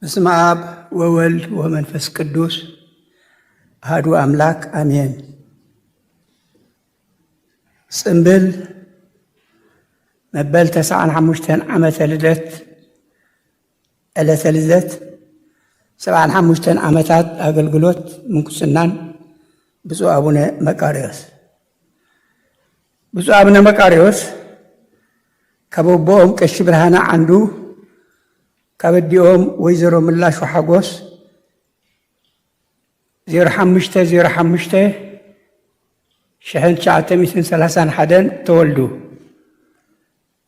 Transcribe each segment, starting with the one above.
በስመ አብ ወወልድ ወመንፈስ ቅዱስ አሐዱ አምላክ አሜን። ጽምብል መበል 95 ዓመተ ልደት ዕለተ ልደት 75 ዓመታት አገልግሎት ምንኩስናን ብፁዕ አቡነ መቃርዮስ። ብፁዕ አቡነ መቃርዮስ ከበቦኦም ቀሺ ብርሃነ አንዱ ከበዲኦም ወይዘሮ ምላሹ ሓጎስ 05/05/1931 ተወልዱ።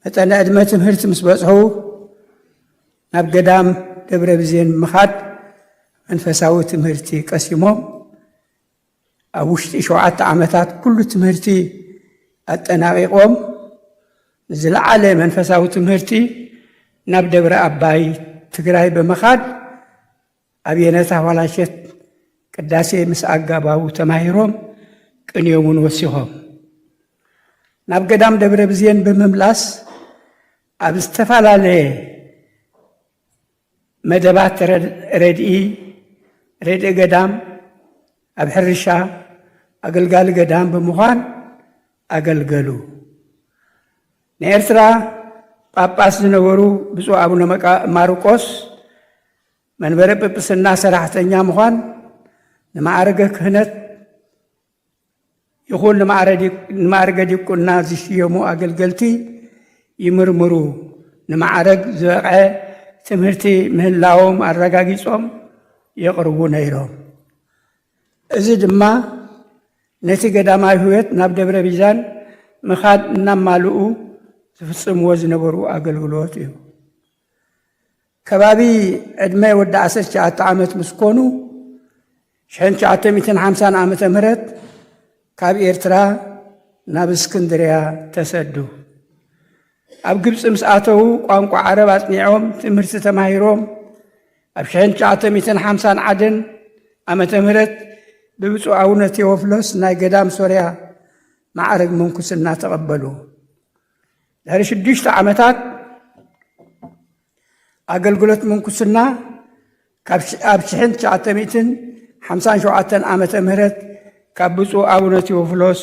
መጠነ ዕድመ ትምህርቲ ምስ በጽሑ ናብ ገዳም ደብረ ብዜን ምኻድ መንፈሳዊ ትምህርቲ ቀሲሞም ኣብ ውሽጢ 7 ዓመታት ኩሉ ትምህርቲ ኣጠናቂቆም ዝለዓለ መንፈሳዊ ትምህርቲ ናብ ደብረ አባይ ትግራይ በመኻድ ኣብየነታ ዋላሸት ቅዳሴ ምስ ኣጋባቡ ተማሂሮም ቅንዮምን ወሲኾም ናብ ገዳም ደብረ ብዜን ብምምላስ ኣብ ዝተፈላለየ መደባት ረድኢ ገዳም ኣብ ሕርሻ ኣገልጋሊ ገዳም ብምዃን ኣገልገሉ። ንኤርትራ ጳጳስ ዝነበሩ ብፁዕ አቡነ ማርቆስ መንበረ ጵጵስና ሰራሕተኛ ምዃን ንማዕረገ ክህነት ይኹን ንማዕረገ ዲቁና ዝሽየሙ ኣገልገልቲ ይምርምሩ ንማዕረግ ዝበቕዐ ትምህርቲ ምህላዎም ኣረጋጊጾም የቕርቡ ነይሮም። እዚ ድማ ነቲ ገዳማዊ ህይወት ናብ ደብረ ቢዛን ምኻድ እናማልኡ ዝፍጽምዎ ዝነበሩ ኣገልግሎት እዩ። ከባቢ ዕድመ ወዲ 19 ዓመት ምስ ኮኑ 1950 ዓመተ ምህረት ካብ ኤርትራ ናብ እስክንድርያ ተሰዱ። ኣብ ግብፂ ምስ ኣተዉ ቋንቋ ዓረብ ኣጽኒዖም ትምህርቲ ተማሂሮም ኣብ 1951 ዓመተ ምህረት ብብፁዕ አቡነ ቴዎፍሎስ ናይ ገዳም ሶርያ ማዕረግ ምንኩስና ተቐበሉ። ድሕሪ 6 ዓመታት ኣገልግሎት ምንኩስና ኣብ 1957 ዓመተ ምህረት ካብ ብፁዕ አቡነ ቴዎፍሎስ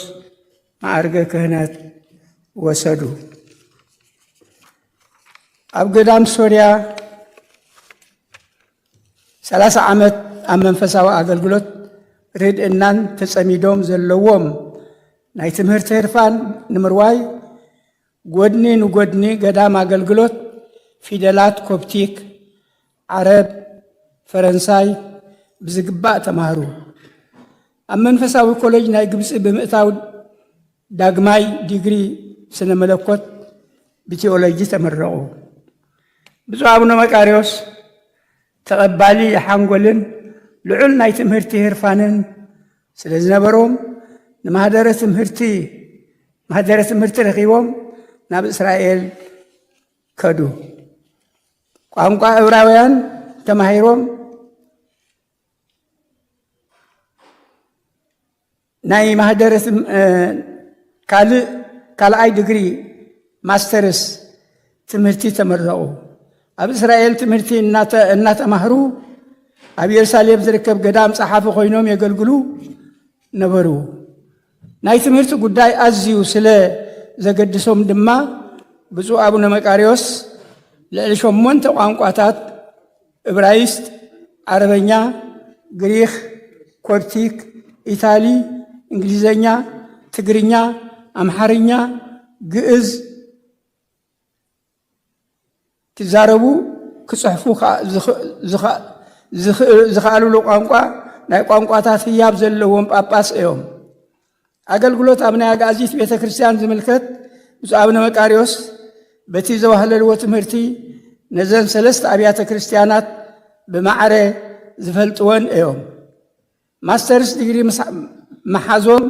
ማዕርገ ክህነት ወሰዱ። ኣብ ገዳም ሶርያ 30 ዓመት ኣብ መንፈሳዊ ኣገልግሎት ርድእናን ተጸሚዶም ዘለዎም ናይ ትምህርቲ ህርፋን ንምርዋይ ጎድኒ ንጎድኒ ገዳም ኣገልግሎት ፊደላት ኮፕቲክ፣ ዓረብ፣ ፈረንሳይ ብዝግባእ ተማሃሩ። ኣብ መንፈሳዊ ኮሌጅ ናይ ግብፂ ብምእታው ዳግማይ ዲግሪ ስነ መለኮት ብቴዎሎጂ ተመረቑ። ብፁዕ አቡነ መቃርዮስ ተቐባሊ ሓንጎልን ልዑል ናይ ትምህርቲ ህርፋንን ስለ ዝነበሮም ንማህደረ ትምህርቲ ረኺቦም ናብ እስራኤል ከዱ። ቋንቋ ዕብራውያን ተማሂሮም ናይ ማህደረ ካልኣይ ዲግሪ ማስተርስ ትምህርቲ ተመረቑ። ኣብ እስራኤል ትምህርቲ እናተማህሩ ኣብ ኢየሩሳሌም ዝርከብ ገዳም ጸሓፊ ኮይኖም የገልግሉ ነበሩ። ናይ ትምህርቲ ጉዳይ ኣዝዩ ስለ ዘገድሶም ድማ ብፁዕ አቡነ መቃርዮስ ልዕሊ 8 ቋንቋታት ዕብራይስጥ፣ ዓረበኛ፣ ግሪክ፣ ኮፕቲክ፣ ኢታሊ፣ እንግሊዘኛ፣ ትግርኛ፣ ኣምሓርኛ፣ ግዕዝ ክዛረቡ ክጽሕፉ ዝኽኣልሉ ቋንቋ ናይ ቋንቋታት ህያብ ዘለዎም ጳጳስ እዮም። ኣገልግሎት ኣብ ናይ ኣጋእዚት ቤተ ክርስቲያን ዝምልከት ብፁዕ አቡነ መቃርዮስ በቲ ዘዋህለልዎ ትምህርቲ ነዘን 3 ኣብያተ ክርስቲያናት ብማዕረ ዝፈልጥወን እዮም። ማስተርስ ዲግሪ መሓዞም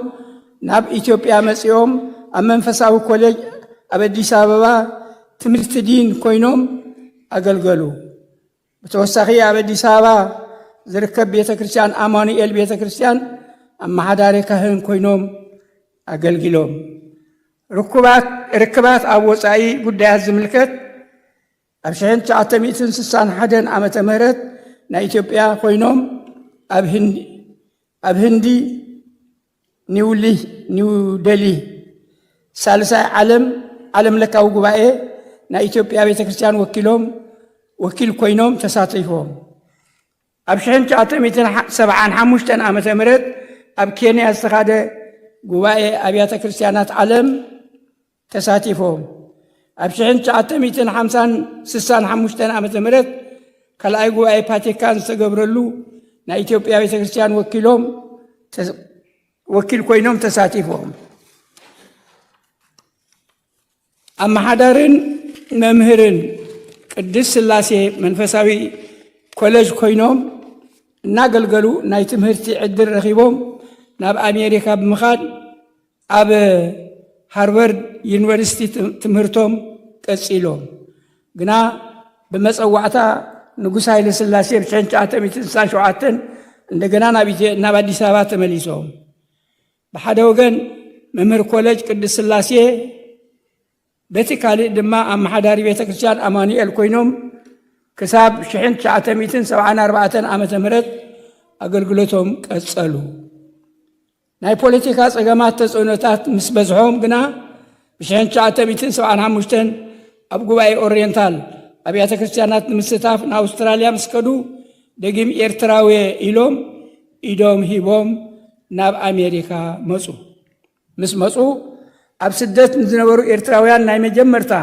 ናብ ኢትዮጵያ መጺኦም ኣብ መንፈሳዊ ኮሌጅ ኣብ ኣዲስ ኣበባ ትምህርቲ ዲን ኮይኖም ኣገልገሉ። ብተወሳኺ ኣብ ኣዲስ ኣበባ ዝርከብ ቤተ ክርስቲያን ኣማኑኤል ቤተ ክርስቲያን ኣመሓዳሪ ካህን ኮይኖም ኣገልጊሎም። ርክባት ኣብ ወፃኢ ጉዳያት ዝምልከት ኣብ 1961 ዓመተ ምህረት ናይ ኢትዮጵያ ኮይኖም ኣብ ህንዲ ኒው ደሊ ሳልሳይ ዓለም ለካዊ ጉባኤ ናይ ኢትዮጵያ ቤተክርስቲያን ወኪል ኮይኖም ተሳቲፎም ኣብ 1975 ዓመተ ምህረት ኣብ ኬንያ ዝተኻደ ጉባኤ ኣብያተ ክርስቲያናት ዓለም ተሳቲፎም ኣብ 1965 ዓመተ ምህረት ካልኣይ ጉባኤ ቫቲካን ዝተገብረሉ ናይ ኢትዮጵያ ቤተክርስቲያን ወኪል ኮይኖም ተሳቲፎም ኣመሓዳርን መምህርን ቅድስት ሥላሴ መንፈሳዊ ኮሌጅ ኮይኖም እናገልገሉ ናይ ትምህርቲ ዕድል ረኺቦም ናብ ኣሜሪካ ብምኻድ ኣብ ሃርቨርድ ዩኒቨርሲቲ ትምህርቶም ቀፂሎም ግና ብመፀዋዕታ ንጉስ ሃይለ ሥላሴ ብ1967 እንደገና ናብ አዲስ አበባ ተመሊሶም በሓደ ወገን መምህር ኮሌጅ ቅድስት ሥላሴ በቲ ካልእ ድማ ኣመሓዳሪ ቤተክርስቲያን ኣማኑኤል ኮይኖም ክሳብ 1974 ዓመተ ምህረት ኣገልግሎቶም ቀጸሉ። ናይ ፖለቲካ ፀገማት ተጽዕኖታት ምስ በዝሖም ግና ብ1975 ኣብ ጉባኤ ኦሪየንታል ኣብያተ ክርስቲያናት ንምስታፍ ንኣውስትራልያ ምስ ከዱ ደጊም ኤርትራዊ ኢዶም ሂቦም ናብ ኣሜሪካ መፁ። ምስ መፁ ኣብ ስደት ዝነበሩ ኤርትራውያን ናይ መጀመርታ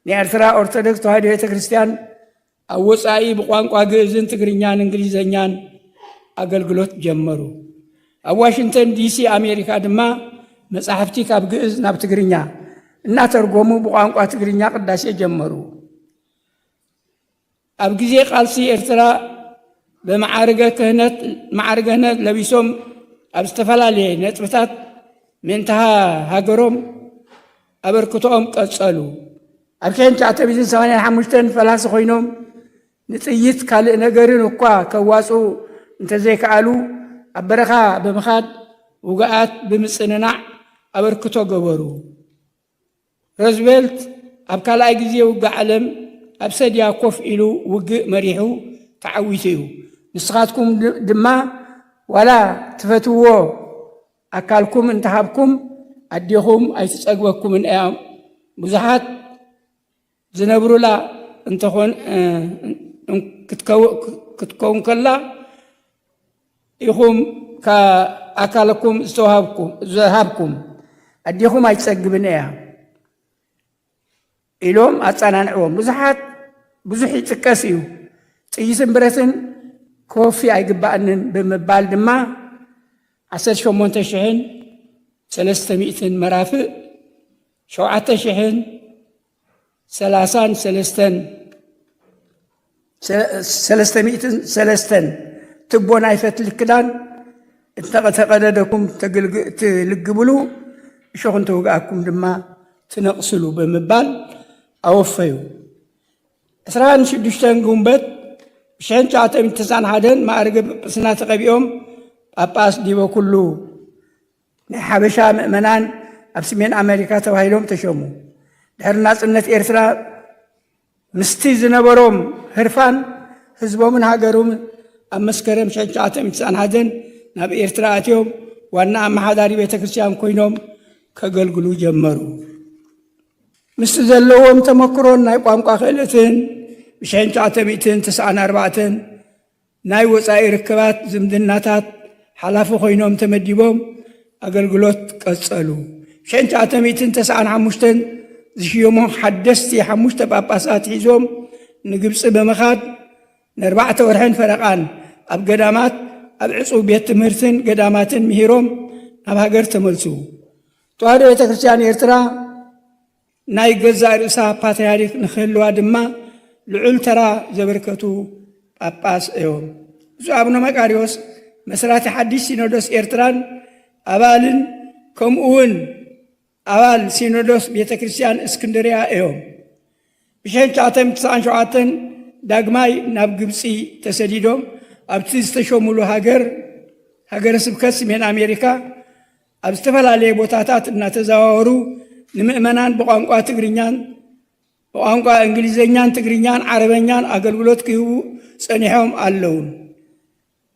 ናይ ኤርትራ ኦርቶዶክስ ተዋህዶ ቤተ ክርስቲያን ኣብ ወፃኢ ብቋንቋ ግዕዝን ትግርኛን እንግሊዘኛን ኣገልግሎት ጀመሩ። ኣብ ዋሽንግተን ዲሲ ኣሜሪካ ድማ መጻሕፍቲ ካብ ግዕዝ ናብ ትግርኛ እናተርጎሙ ብቋንቋ ትግርኛ ቅዳሴ ጀመሩ። ኣብ ጊዜ ቃልሲ ኤርትራ በማዕርገ ክህነት ለቢሶም ኣብ ዝተፈላለየ ነጥብታት ምንተሃ ሃገሮም ኣበርክቶኦም ቀጸሉ። ኣብ 1985 ፈላሲ ኮይኖም ንጥይት ካልእ ነገርን እኳ ከዋፁ እንተዘይከኣሉ ኣብ በረኻ ብምኻድ ውግኣት ብምጽንናዕ ኣበርክቶ ገበሩ። ሮዝቬልት ኣብ ካልኣይ ጊዜ ውግእ ዓለም ኣብ ሰድያ ኮፍ ኢሉ ውግእ መሪሑ ተዓዊቱ እዩ። ንስኻትኩም ድማ ዋላ ትፈትዎ ኣካልኩም እንተሃብኩም ኣዴኹም ኣይትጸግበኩምን እያ ብዙሓት ዝነብሩላ እንተኾን ክትከውን ከላ ኢኹም ኣካልኩም ዝሃብኩም ኣዴኹም ኣይትጸግብን እያ ኢሎም ኣጸናንዕዎም። ብዙሕ ይጥቀስ እዩ። ጥይትን ብረትን ኮፊ ኣይግባእንን ብምባል ድማ 18,300 መራፍእ 7,303 ትቦ ናይ ፈትሊ ክዳን እንተቀደደኩም ትልግብሉ እሾኽ እንተውግኣኩም ድማ ትነቕስሉ ብምባል ኣወፈዩ። 26 ግንቦት 1991 ማዕርገ ጵጵስና ተቐቢኦም ጳጳስ ዲበ ኩሉ ናይ ሓበሻ ምእመናን ኣብ ሰሜን ኣሜሪካ ተባሂሎም ተሸሙ። ድሕሪ ናጽነት ኤርትራ ምስቲ ዝነበሮም ህርፋን ህዝቦምን ሃገሮም ኣብ መስከረም 1991 ናብ ኤርትራ ኣትዮም ዋና ኣመሓዳሪ ቤተ ክርስቲያን ኮይኖም ከገልግሉ ጀመሩ። ምስቲ ዘለዎም ተመክሮን ናይ ቋንቋ ክእለትን ብ1994 ናይ ወፃኢ ርክባት ዝምድናታት ሓላፊ ኮይኖም ተመዲቦም ኣገልግሎት ቀጸሉ። 1995 ዝሽየሞም ሓደስቲ 5 ጳጳሳት ሒዞም ንግብፂ ብምኻድ ን4 ወርሕን ፈረቓን ኣብ ገዳማት ኣብ ዕፁብ ቤት ትምህርትን ገዳማትን ምሂሮም ናብ ሃገር ተመልሱ። ተዋህዶ ቤተ ክርስቲያን ኤርትራ ናይ ገዛ ርእሳ ፓትርያርክ ንክህልዋ ድማ ልዑል ተራ ዘበርከቱ ጳጳስ እዮም። ብፁዕ አቡነ መቃርዮስ መስራቲ ሓድሽ ሲኖዶስ ኤርትራን ኣባልን ከምኡውን ኣባል ሲኖዶስ ቤተ ክርስቲያን እስክንድርያ እዮም። ብ1997 ዳግማይ ናብ ግብፂ ተሰዲዶም ኣብቲ ዝተሾሙሉ ሃገረ ስብከት ሰሜን ኣሜሪካ ኣብ ዝተፈላለየ ቦታታት እናተዘዋወሩ ንምእመናን ብቋንቋ እንግሊዘኛን ትግርኛን ዓረበኛን ኣገልግሎት ክህቡ ጸኒሖም ኣለዉ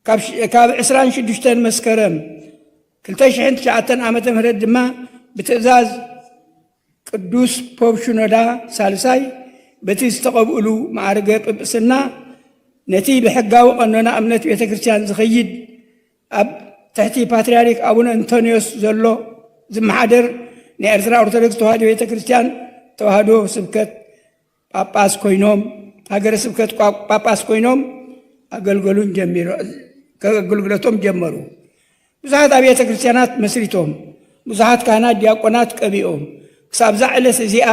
ካብ 26 መስከረም 2009 ዓመተ ምህረት ድማ ብትእዛዝ ቅዱስ ፖፕ ሽኖዳ ሳልሳይ በቲ ዝተቐብኡሉ ማዕርገ ጵጵስና ነቲ ብሕጋዊ ቀኖና እምነት ቤተ ክርስቲያን ዝኸይድ ኣብ ትሕቲ ፓትርያርክ አቡነ አንቶኒዮስ ዘሎ ዝመሓደር ናይ ኤርትራ ኦርቶዶክስ ተዋህዶ ቤተ ክርስቲያን ተዋህዶ ስብከት ጳጳስ ኮይኖም ሀገረ ስብከት ጳጳስ ኮይኖም አገልግሎቶም ጀመሩ። ብዙሓት አብያተ ክርስቲያናት መስሪቶም ብዙሓት ካህናት ዲያቆናት ቀቢኦም ክሳብ ዕለት እዚኣ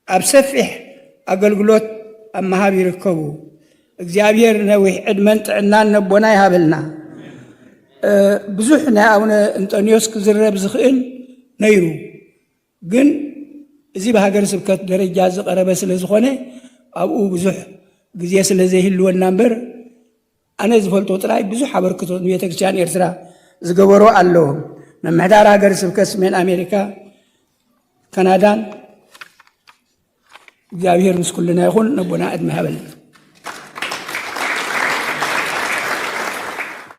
ኣብ ሰፊሕ አገልግሎት ኣብ መሃብ ይርከቡ። እግዚአብሔር ነዊሕ ዕድመን ጥዕናን ነቦና ይሃበልና። ብዙሕ ናይ አቡነ አንጦኒዮስ ክዝረብ ዝኽእል ነይሩ፣ ግን እዚ በሀገረ ስብከት ደረጃ ዝቀረበ ስለ ዝኾነ ኣብኡ ብዙሕ ግዜ ስለ ዘይህልወና እምበር ኣነ ዝፈልጦ ጥራይ ብዙሕ አበርክቶ ቤተ ክርስቲያን ኤርትራ ዝገበሮ ኣለዎ። መምሕዳር ሃገረ ስብከት ሰሜን አሜሪካ ካናዳን እግዚአብሔር ምስ ኩልና ይኹን ነቦና ዕድመ ይሃበልና።